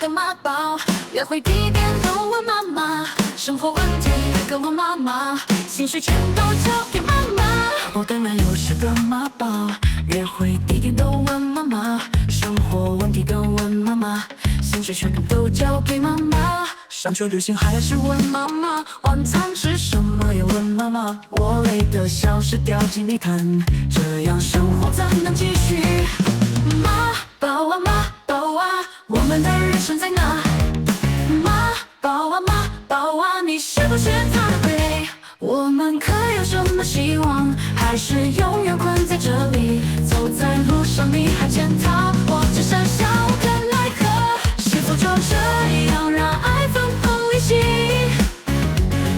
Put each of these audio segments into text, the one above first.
个妈宝，约会地点都问妈妈，生活问题跟问妈妈，薪水全都交给妈妈。我当然有10个妈宝，约会地点都问妈妈，生活问题跟问妈妈，薪水全都交给妈妈。上学旅行还是问妈妈，晚餐吃什么也问妈妈。我累得像是掉进泥潭，这样生活怎能继续？妈宝啊妈宝啊，我们的人生在哪？妈宝啊妈宝啊，你是不是他的鬼？我们可有什么希望？还是永远困在这里？走在路上你还牵他，我只剩下无可奈何。是否就这样让爱分崩离析？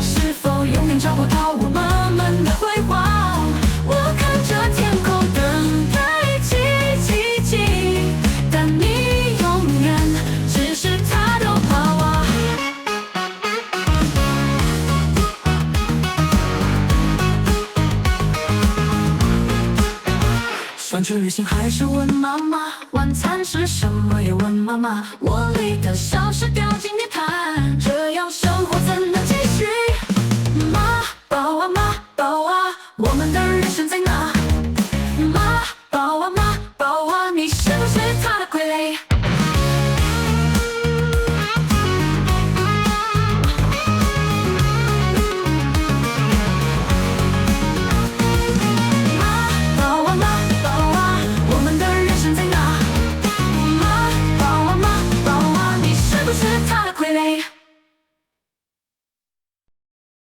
是否永远找不到我们的辉煌？我看着天空等待奇迹，但你永远只是他的娃娃。上去旅行还是问妈妈，晚餐吃什么也问妈妈。我累得像是掉进泥潭，这样生